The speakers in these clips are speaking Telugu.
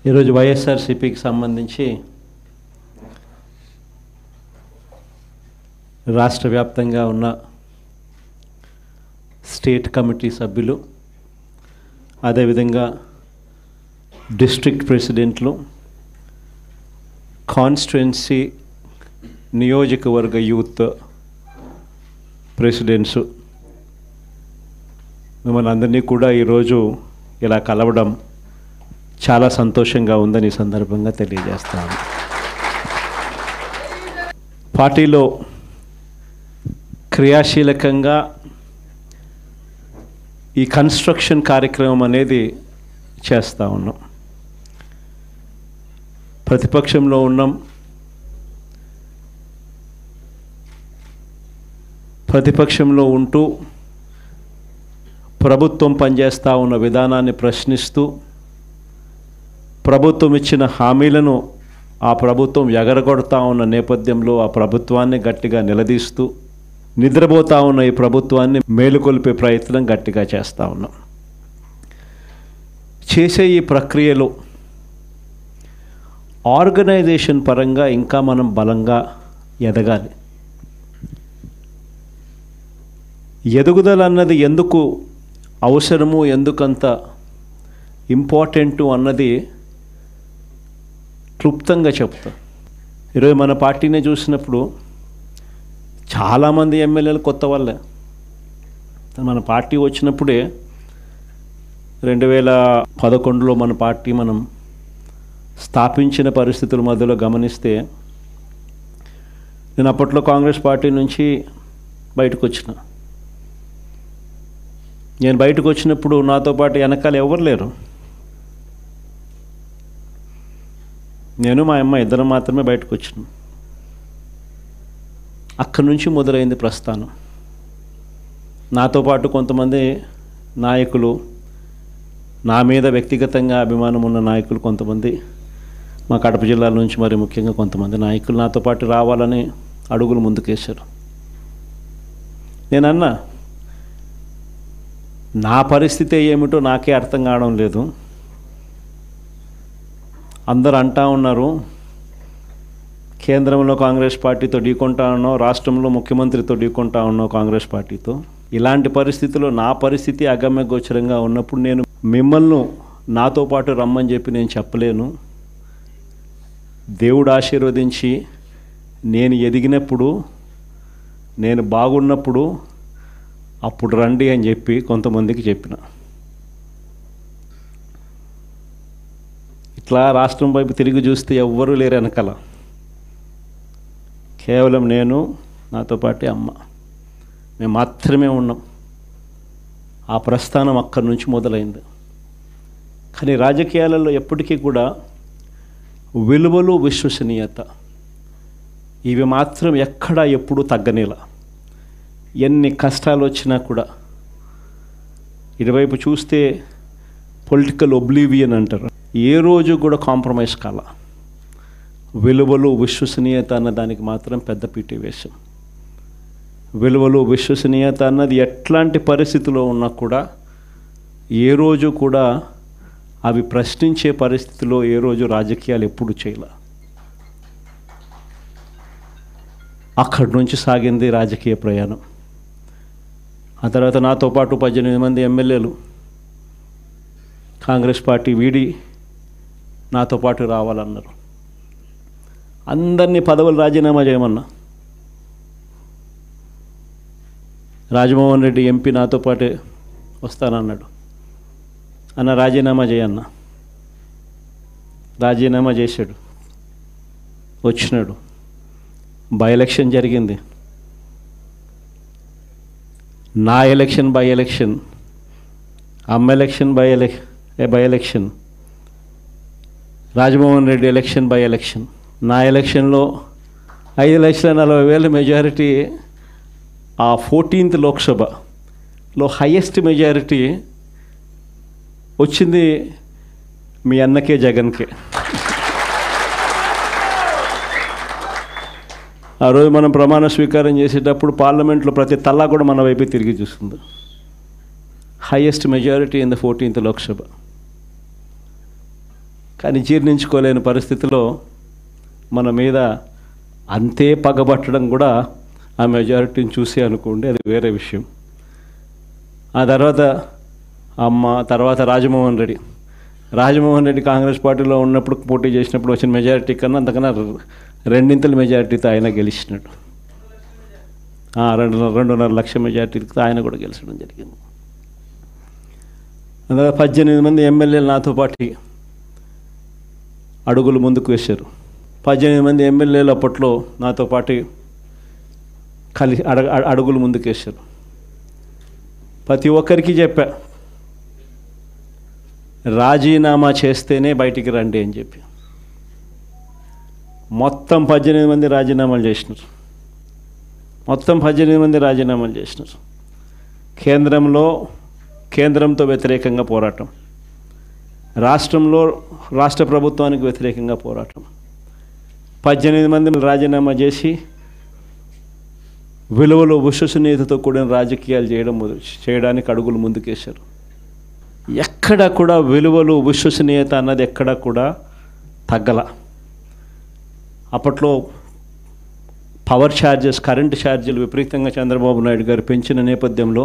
ఈరోజు వైఎస్ఆర్సీపీకి సంబంధించి రాష్ట్ర వ్యాప్తంగా ఉన్న స్టేట్ కమిటీ సభ్యులు, అదేవిధంగా డిస్ట్రిక్ట్ ప్రెసిడెంట్లు, కాన్స్టిట్యుయెన్సీ నియోజకవర్గ యూత్ ప్రెసిడెంట్స్ మిమ్మల్ని అందరినీ కూడా ఈరోజు ఇలా కలవడం చాలా సంతోషంగా ఉందని ఈ సందర్భంగా తెలియజేస్తాను. పార్టీలో క్రియాశీలకంగా ఈ కన్స్ట్రక్షన్ కార్యక్రమం అనేది చేస్తూ ఉన్నాం. ప్రతిపక్షంలో ఉన్నాం. ప్రతిపక్షంలో ఉంటూ ప్రభుత్వం పనిచేస్తూ ఉన్న విధానాన్ని ప్రశ్నిస్తూ, ప్రభుత్వం ఇచ్చిన హామీలను ఆ ప్రభుత్వం ఎగరగొడతా ఉన్న నేపథ్యంలో ఆ ప్రభుత్వాన్ని గట్టిగా నిలదీస్తూ, నిద్రపోతూ ఉన్న ఈ ప్రభుత్వాన్ని మేలుకొల్పే ప్రయత్నం గట్టిగా చేస్తూ ఉన్నాం. చేసే ఈ ప్రక్రియలో ఆర్గనైజేషన్ పరంగా ఇంకా మనం బలంగా ఎదగాలి. ఎదుగుదల అన్నది ఎందుకు అవసరము, ఎందుకంత ఇంపార్టెంటు అన్నది క్లుప్తంగా చెప్తాం. ఈరోజు మన పార్టీని చూసినప్పుడు చాలామంది ఎమ్మెల్యేలు కొత్త వాళ్ళే. మన పార్టీ వచ్చినప్పుడే 2011లో మన పార్టీ మనం స్థాపించిన పరిస్థితుల మధ్యలో గమనిస్తే, నేను అప్పట్లో కాంగ్రెస్ పార్టీ నుంచి బయటకు వచ్చిన. నేను బయటకు వచ్చినప్పుడు నాతో పాటు వెనకాల ఎవరు లేరు. నేను మా అమ్మ ఇద్దరం మాత్రమే బయటకు వచ్చినాం. అక్కడి నుంచి మొదలైంది ప్రస్థానం. నాతో పాటు కొంతమంది నాయకులు, నా మీద వ్యక్తిగతంగా అభిమానం ఉన్న నాయకులు కొంతమంది, మా కడప జిల్లాల నుంచి మరి ముఖ్యంగా కొంతమంది నాయకులు నాతో పాటు రావాలని అడుగులు ముందుకేశారు. నేనన్నా, నా పరిస్థితి ఏమిటో నాకే అర్థం కావడం లేదు. అందరూ అంటా ఉన్నారు, కేంద్రంలో కాంగ్రెస్ పార్టీతో ఢీకొంటా ఉన్నావు, రాష్ట్రంలో ముఖ్యమంత్రితో ఢీకొంటా ఉన్నావు కాంగ్రెస్ పార్టీతో. ఇలాంటి పరిస్థితుల్లో నా పరిస్థితి అగమ్య గోచరంగా ఉన్నప్పుడు నేను మిమ్మల్ని నాతో పాటు రమ్మని చెప్పి నేను చెప్పలేను. దేవుడు ఆశీర్వదించి నేను ఎదిగినప్పుడు, నేను బాగున్నప్పుడు అప్పుడు రండి అని చెప్పి కొంతమందికి చెప్పిన. ఇట్లా రాష్ట్రం వైపు తిరిగి చూస్తే ఎవ్వరూ లేరు వెనకాల. కేవలం నేను, నాతో పాటు అమ్మ, మేము మాత్రమే ఉన్నాం. ఆ ప్రస్థానం అక్కడి నుంచి మొదలైంది. కానీ రాజకీయాలలో ఎప్పటికీ కూడా విలువలు, విశ్వసనీయత ఇవి మాత్రం ఎక్కడా ఎప్పుడూ తగ్గనేలా. ఎన్ని కష్టాలు వచ్చినా కూడా ఇటువైపు చూస్తే పొలిటికల్ ఒబ్లివియన్ అంటారు, ఏ రోజు కూడా కాంప్రమైజ్ కాల. విలువలు, విశ్వసనీయత అన్న దానికి మాత్రం పెద్దపీట వేశాం. విలువలు, విశ్వసనీయత అన్నది ఎట్లాంటి పరిస్థితిలో ఉన్నా కూడా ఏ రోజు కూడా అవి ప్రశ్నించే పరిస్థితిలో ఏ రోజు రాజకీయాలు ఎప్పుడు చేయలే. అక్కడి నుంచి సాగింది రాజకీయ ప్రయాణం. ఆ తర్వాత నాతో పాటు 18 మంది ఎమ్మెల్యేలు కాంగ్రెస్ పార్టీ వీడి నాతో పాటు రావాలన్నారు. అందరినీ పదవులు రాజీనామా చేయమన్నా. రాజమోహన్ రెడ్డి ఎంపీ నాతో పాటే వస్తానన్నాడు. అన్న రాజీనామా చేయన్న. రాజీనామా చేశాడు, వచ్చినాడు. బై ఎలక్షన్ జరిగింది. నా ఎలక్షన్ బై ఎలక్షన్, అమ్మ election by election, Rajamohan Reddy election by election. నా ఎలక్షన్లో 5,40,000 మెజారిటీ. ఆ 14th లోక్సభలో హయ్యెస్ట్ మెజారిటీ వచ్చింది మీ అన్నకే, జగన్కే. ఆ రోజు మనం ప్రమాణ స్వీకారం చేసేటప్పుడు పార్లమెంట్లో ప్రతి తల్లా కూడా మన వైపే తిరిగి చూస్తుంది. Highest majority in the 14th Lok Sabha. కానీ జీర్ణించుకోలేని పరిస్థితిలో మన మీద అంతే పగబట్టడం కూడా ఆ మెజారిటీని చూసి అనుకోండి, అది వేరే విషయం. ఆ తర్వాత తర్వాత రాజమోహన్ రెడ్డి కాంగ్రెస్ పార్టీలో ఉన్నప్పుడు పోటీ చేసినప్పుడు వచ్చిన మెజారిటీ కన్నా అంతకన్నా 2 మెజారిటీతో ఆయన గెలిచినాడు. 2.5 లక్షల మెజారిటీతో ఆయన కూడా గెలిచడం జరిగింది. అందులో 18 మంది ఎమ్మెల్యేలు నాతో పాటు అడుగులు ముందుకు వేశారు. 18 మంది ఎమ్మెల్యేలు అప్పట్లో నాతో పాటు అడుగులు ముందుకు వేశారు. ప్రతి ఒక్కరికి చెప్పా, రాజీనామా చేస్తేనే బయటికి రండి అని చెప్పి. మొత్తం 18 మంది రాజీనామాలు చేసినారు. కేంద్రంతో వ్యతిరేకంగా పోరాటం, రాష్ట్ర ప్రభుత్వానికి వ్యతిరేకంగా పోరాటం. 18 మంది రాజీనామా చేసి విలువలు విశ్వసనీయతతో కూడిన రాజకీయాలు చేయడానికి అడుగులు ముందుకేశారు. ఎక్కడ కూడా విలువలు విశ్వసనీయత అన్నది ఎక్కడ కూడా తగ్గల. అప్పట్లో కరెంటు ఛార్జీలు విపరీతంగా చంద్రబాబు నాయుడు గారు పెంచిన నేపథ్యంలో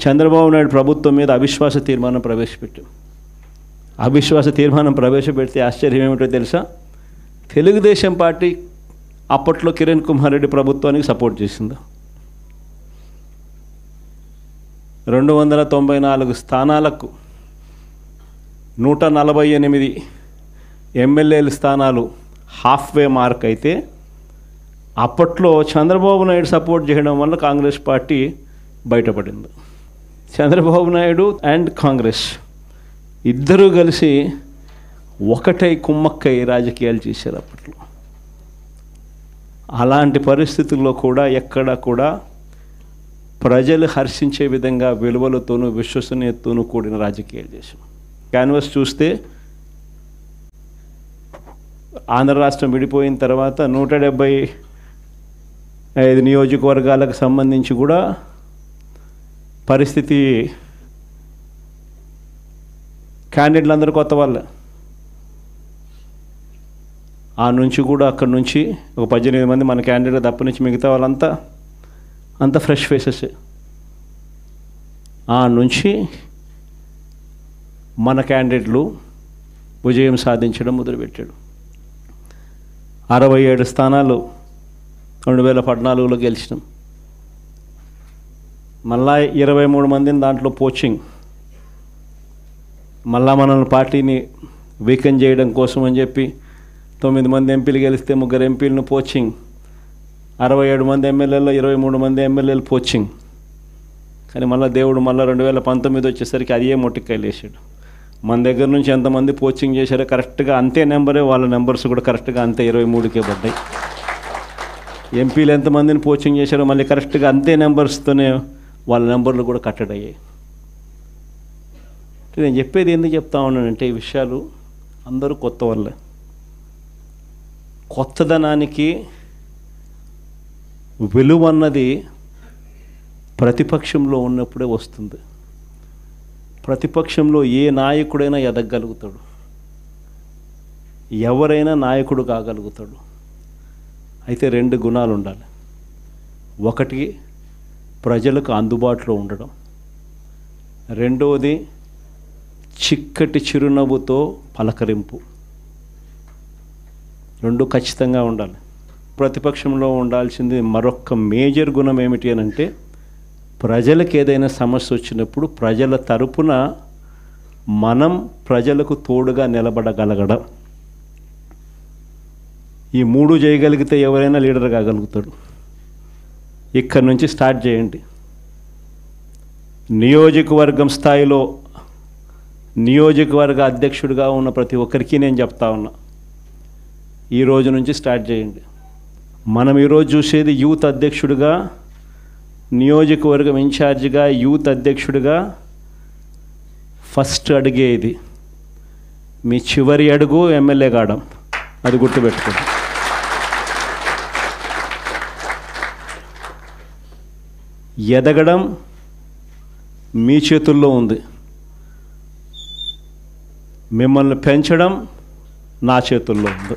చంద్రబాబు నాయుడు ప్రభుత్వం మీద అవిశ్వాస తీర్మానం ప్రవేశపెడితే ఆశ్చర్యం ఏమిటో తెలుసా? తెలుగుదేశం పార్టీ అప్పట్లో కిరణ్ కుమార్ రెడ్డి ప్రభుత్వానికి సపోర్ట్ చేసింది. 294 స్థానాలకు 148 ఎమ్మెల్యేల స్థానాలు హాఫ్వే మార్క్ అయితే, అప్పట్లో చంద్రబాబు నాయుడు సపోర్ట్ చేయడం వల్ల కాంగ్రెస్ పార్టీ బయటపడింది. చంద్రబాబు నాయుడు అండ్ కాంగ్రెస్ ఇద్దరూ కలిసి ఒకటై కుమ్మక్కై రాజకీయాలు చేశారు అప్పట్లో. అలాంటి పరిస్థితుల్లో కూడా ఎక్కడ కూడా ప్రజలు హర్షించే విధంగా విలువలతోనూ విశ్వసనీయతతోనూ కూడిన రాజకీయాలు చేశాం. క్యాన్వాస్ చూస్తే ఆంధ్ర రాష్ట్రం విడిపోయిన తర్వాత 175 నియోజకవర్గాలకు సంబంధించి కూడా పరిస్థితి, క్యాండిడేట్లు అందరూ కొత్త వాళ్ళే. అక్కడి నుంచి ఒక 18 మంది మన క్యాండిడేట్ తప్ప నుంచి మిగతా వాళ్ళంతా ఫ్రెష్ ఫేసెస్. నుంచి మన క్యాండిడేట్లు విజయం సాధించడం మొదలుపెట్టాడు. 67 స్థానాలు 2014లో గెలిచినాం. మళ్ళా 23 మందిని దాంట్లో పోచింగ్, మళ్ళా మనల్ని పార్టీని వీకెన్ చేయడం కోసం అని చెప్పి 9 మంది ఎంపీలు గెలిస్తే 3 ఎంపీలను పోచింగ్, 67 మంది ఎమ్మెల్యేల్లో 23 మంది ఎమ్మెల్యేలు పోచింగ్. కానీ మళ్ళీ దేవుడు 2019 వచ్చేసరికి అది మొట్టికాయలు వేసాడు. మన దగ్గర నుంచి ఎంతమంది పోచింగ్ చేశారో కరెక్ట్గా అంతే నెంబరే, వాళ్ళ నెంబర్స్ కూడా కరెక్ట్గా అంతే 23కే పడ్డాయి. ఎంపీలు ఎంతమందిని పోచింగ్ చేశారో మళ్ళీ కరెక్ట్గా అంతే నెంబర్స్తోనే వాళ్ళ నెంబర్లు కూడా కట్టడయ్యాయి. నేను చెప్పేది ఎందుకు చెప్తా ఉన్నానంటే, ఈ విషయాలు అందరూ కొత్త వాళ్ళే. కొత్తదనానికి విలువ అన్నది ప్రతిపక్షంలో ఉన్నప్పుడే వస్తుంది. ప్రతిపక్షంలో ఏ నాయకుడైనా ఎదగలుగుతాడు, ఎవరైనా నాయకుడు కాగలుగుతాడు. అయితే 2 గుణాలు ఉండాలి. ఒకటి ప్రజలకు అందుబాటులో ఉండడం, రెండవది చిక్కటి చిరునవ్వుతో పలకరింపు. 2 ఖచ్చితంగా ఉండాలి. ప్రతిపక్షంలో ఉండాల్సింది మరొక మేజర్ గుణం ఏమిటి అని అంటే, ప్రజలకు ఏదైనా సమస్య వచ్చినప్పుడు ప్రజల తరపున మనం ప్రజలకు తోడుగా నిలబడగలగడం. ఈ 3 చేయగలిగితే ఎవరైనా లీడర్ కాగలుగుతాడు. ఇక్కడి నుంచి స్టార్ట్ చేయండి. నియోజకవర్గం స్థాయిలో నియోజకవర్గ అధ్యక్షుడిగా ఉన్న ప్రతి ఒక్కరికి నేను చెప్తా ఉన్నా, ఈ రోజు నుంచి స్టార్ట్ చేయండి. మనం ఈరోజు చూసేది యూత్ అధ్యక్షుడిగా, నియోజకవర్గం ఇన్ఛార్జిగా, యూత్ అధ్యక్షుడిగా ఫస్ట్ అడిగే ఇది. మీ చివరి అడుగు ఎమ్మెల్యే కావడం, అది గుర్తుపెట్టుకోండి. ఎదగడం మీ చేతుల్లో ఉంది. మిమ్మల్ని పెంచడం నా చేతుల్లో ఉంది.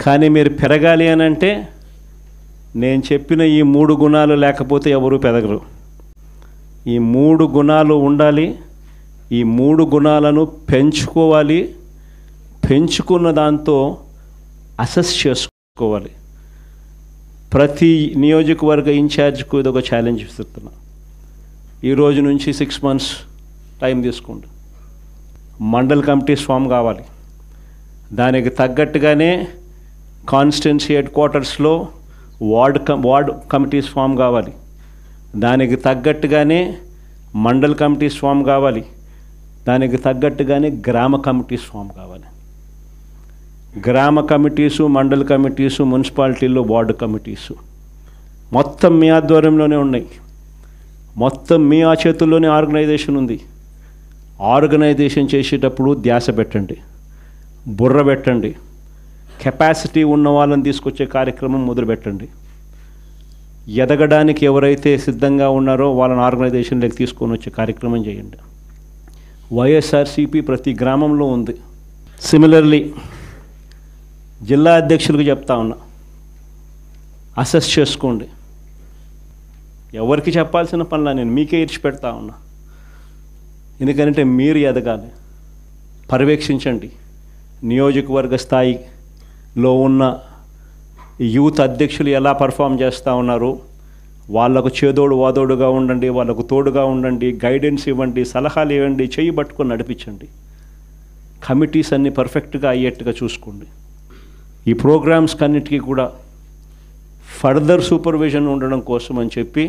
కానీ మీరు పెరగాలి అని అంటే నేను చెప్పిన ఈ 3 గుణాలు లేకపోతే ఎవరు పెరగరు. ఈ 3 గుణాలు ఉండాలి. ఈ 3 గుణాలను పెంచుకోవాలి. పెంచుకున్న దాంతో అసెస్ చేసుకోవాలి. ప్రతి నియోజకవర్గ ఇన్ఛార్జ్కు ఇదొక ఛాలెంజ్ ఇస్తున్నా. ఈరోజు నుంచి 6 months టైం తీసుకోండి. మండల్ కమిటీస్ ఫామ్ కావాలి. దానికి తగ్గట్టుగానే కాన్స్టిట్యున్సీ హెడ్ క్వార్టర్స్లో వార్డ్ కమిటీస్ ఫామ్ కావాలి. దానికి తగ్గట్టుగానే మండల్ కమిటీస్ ఫామ్ కావాలి. దానికి తగ్గట్టుగానే గ్రామ కమిటీస్ ఫామ్ కావాలి. గ్రామ కమిటీసు, మండల్ కమిటీసు, మున్సిపాలిటీల్లో వార్డు కమిటీసు మొత్తం మీ ఆధ్వర్యంలోనే ఉన్నాయి. మొత్తం మీ ఆ చేతుల్లోనే ఆర్గనైజేషన్ ఉంది. ఆర్గనైజేషన్ చేసేటప్పుడు ధ్యాస పెట్టండి, బుర్ర పెట్టండి. కెపాసిటీ ఉన్న వాళ్ళని తీసుకొచ్చే కార్యక్రమం మొదలుపెట్టండి. ఎదగడానికి ఎవరైతే సిద్ధంగా ఉన్నారో వాళ్ళని ఆర్గనైజేషన్లోకి తీసుకొని వచ్చే కార్యక్రమం చేయండి. వైఎస్ఆర్సీపీ ప్రతి గ్రామంలో ఉంది. సిమిలర్లీ జిల్లా అధ్యక్షులకు చెప్తా ఉన్నా, అసెస్ చేసుకోండి. ఎవరికి చెప్పాల్సిన పనులా నేను మీకే ఇచ్చి పెడతా ఉన్నా. ఎందుకంటే మీరు ఎదగాలి. పర్యవేక్షించండి. నియోజకవర్గ స్థాయిలో ఉన్న యూత్ అధ్యక్షులు ఎలా పర్ఫామ్ చేస్తూ ఉన్నారు, వాళ్ళకు చేదోడు వాదోడుగా ఉండండి, వాళ్ళకు తోడుగా ఉండండి, గైడెన్స్ ఇవ్వండి, సలహాలు ఇవ్వండి, చెయ్యి పట్టుకొని నడిపించండి. కమిటీస్ అన్నీ పర్ఫెక్ట్గా అయ్యేట్టుగా చూసుకోండి. ఈ ప్రోగ్రామ్స్ కన్నిటికీ కూడా ఫర్దర్ సూపర్విజన్ ఉండడం కోసం అని చెప్పి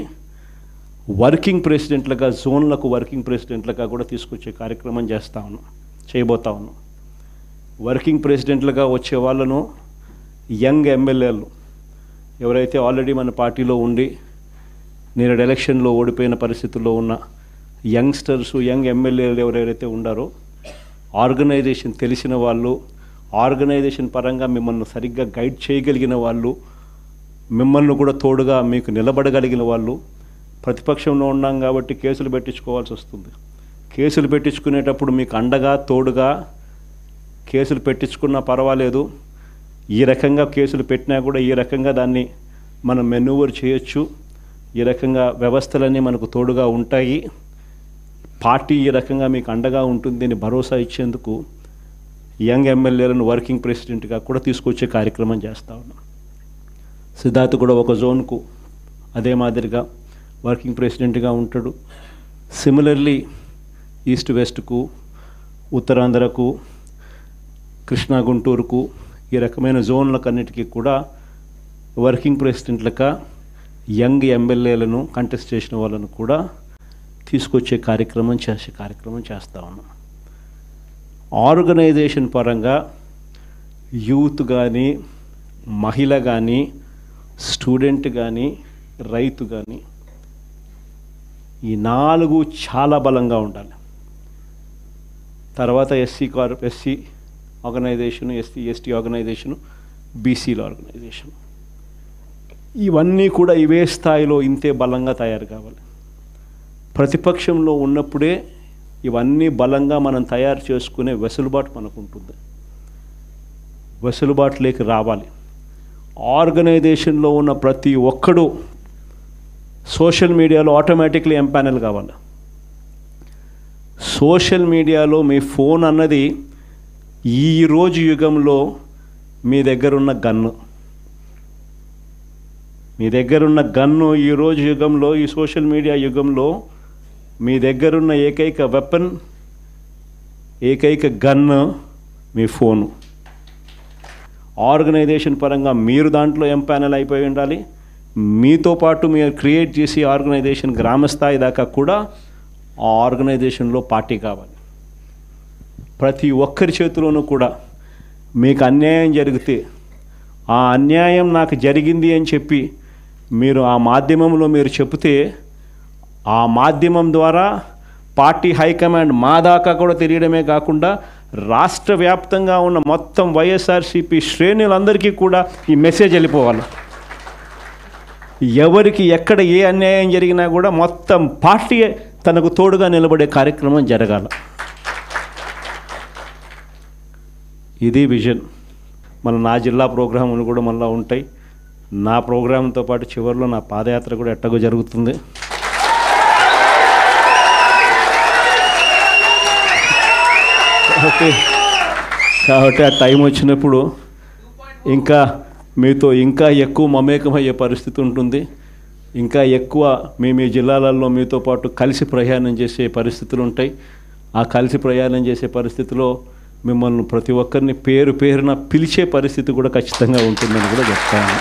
వర్కింగ్ ప్రెసిడెంట్లుగా, జోన్లకు వర్కింగ్ ప్రెసిడెంట్లుగా కూడా తీసుకొచ్చే కార్యక్రమం చేయబోతా ఉన్నాం. వర్కింగ్ ప్రెసిడెంట్లుగా వచ్చే వాళ్ళను యంగ్ ఎమ్మెల్యేలు ఎవరైతే ఆల్రెడీ మన పార్టీలో ఉండి నేడు ఎలక్షన్లో ఓడిపోయిన పరిస్థితుల్లో ఉన్న యంగ్స్టర్సు, యంగ్ ఎమ్మెల్యేలు ఎవరైతే ఉండారో, ఆర్గనైజేషన్ తెలిసిన వాళ్ళు, ఆర్గనైజేషన్ పరంగా మిమ్మల్ని సరిగ్గా గైడ్ చేయగలిగిన వాళ్ళు, మిమ్మల్ని కూడా తోడుగా మీకు నిలబడగలిగిన వాళ్ళు. ప్రతిపక్షంలో ఉన్నాం కాబట్టి కేసులు పెట్టించుకోవాల్సి వస్తుంది. కేసులు పెట్టించుకునేటప్పుడు మీకు అండగా తోడుగా కేసులు పెట్టించుకున్నా పర్వాలేదు. ఈ రకంగా కేసులు పెట్టినా కూడా ఈ రకంగా దాన్ని మనం మెనూవర్ చేయొచ్చు. ఈ రకంగా వ్యవస్థలన్నీ మనకు తోడుగా ఉంటాయి. పార్టీ ఈ రకంగా మీకు అండగా ఉంటుంది అని భరోసా ఇచ్చేందుకు యంగ్ ఎమ్మెల్యేలను వర్కింగ్ ప్రెసిడెంట్గా కూడా తీసుకొచ్చే కార్యక్రమం చేస్తూ ఉన్నాం. సిద్ధార్థ్ కూడా ఒక జోన్కు అదే మాదిరిగా వర్కింగ్ ప్రెసిడెంట్గా ఉంటాడు. సిమిలర్లీ ఈస్ట్ వెస్ట్కు, ఉత్తరాంధ్రకు, కృష్ణా గుంటూరుకు ఈ రకమైన జోన్లకన్నిటికీ కూడా వర్కింగ్ ప్రెసిడెంట్లుగా యంగ్ ఎమ్మెల్యేలను కంటెస్ట్ చేసిన వాళ్ళను కూడా తీసుకొచ్చే కార్యక్రమం చేస్తూ ఉన్నాం. ఆర్గనైజేషన్ పరంగా యూత్ కానీ, మహిళ కానీ, స్టూడెంట్ కానీ, రైతు కానీ ఈ 4 చాలా బలంగా ఉండాలి. తర్వాత ఎస్సీ ఆర్గనైజేషను, ఎస్టీ ఆర్గనైజేషను, బీసీల ఆర్గనైజేషన్, ఇవన్నీ కూడా ఇవే స్థాయిలో ఇంతే బలంగా తయారు కావాలి. ప్రతిపక్షంలో ఉన్నప్పుడే ఇవన్నీ బలంగా మనం తయారు చేసుకునే వెసులుబాటు మనకు ఉంటుంది. వెసులుబాటులోకి రావాలి. ఆర్గనైజేషన్లో ఉన్న ప్రతి ఒక్కడు సోషల్ మీడియాలో ఆటోమేటిక్లీ ఎంపానల్ కావాలి. సోషల్ మీడియాలో మీ ఫోన్ అన్నది ఈరోజు యుగంలో మీ దగ్గరున్న గన్ను. ఈరోజు యుగంలో, ఈ సోషల్ మీడియా యుగంలో మీ దగ్గరున్న ఏకైక వెపన్, ఏకైక గన్ను మీ ఫోను. ఆర్గనైజేషన్ పరంగా మీరు దాంట్లో ఎంపానల్ అయిపోయి ఉండాలి. మీతో పాటు మీరు క్రియేట్ చేసి ఆర్గనైజేషన్ గ్రామస్థాయి దాకా కూడా ఆ ఆర్గనైజేషన్లో పార్టీ కావాలి. ప్రతి ఒక్కరి చేతిలోనూ కూడా మీకు అన్యాయం జరిగితే ఆ అన్యాయం నాకు జరిగింది అని చెప్పి మీరు ఆ మాధ్యమంలో మీరు చెబితే ఆ మాధ్యమం ద్వారా పార్టీ హైకమాండ్ మా దాకా కూడా తెలియడమే కాకుండా రాష్ట్ర వ్యాప్తంగా ఉన్న మొత్తం వైఎస్ఆర్సీపీ శ్రేణులందరికీ కూడా ఈ మెసేజ్ వెళ్ళిపోవాలి. ఎవరికి ఎక్కడ ఏ అన్యాయం జరిగినా కూడా మొత్తం పార్టీ తనకు తోడుగా నిలబడే కార్యక్రమం జరగాల. ఇది విజన్. నా జిల్లా ప్రోగ్రాములు కూడా మళ్ళీ ఉంటాయి. నా ప్రోగ్రాంతో పాటు చివరిలో నా పాదయాత్ర కూడా ఎట్టగో జరుగుతుంది. కాబట్టి ఆ టైం వచ్చినప్పుడు ఇంకా మీతో ఇంకా ఎక్కువ మమేకమయ్యే పరిస్థితి ఉంటుంది. ఇంకా ఎక్కువ మీ జిల్లాలలో మీతో పాటు కలిసి ప్రయాణం చేసే పరిస్థితులు ఉంటాయి. ఆ కలిసి ప్రయాణం చేసే పరిస్థితిలో మిమ్మల్ని ప్రతి ఒక్కరిని పేరు పేరున పిలిచే పరిస్థితి కూడా ఖచ్చితంగా ఉంటుందని కూడా చెప్తాను.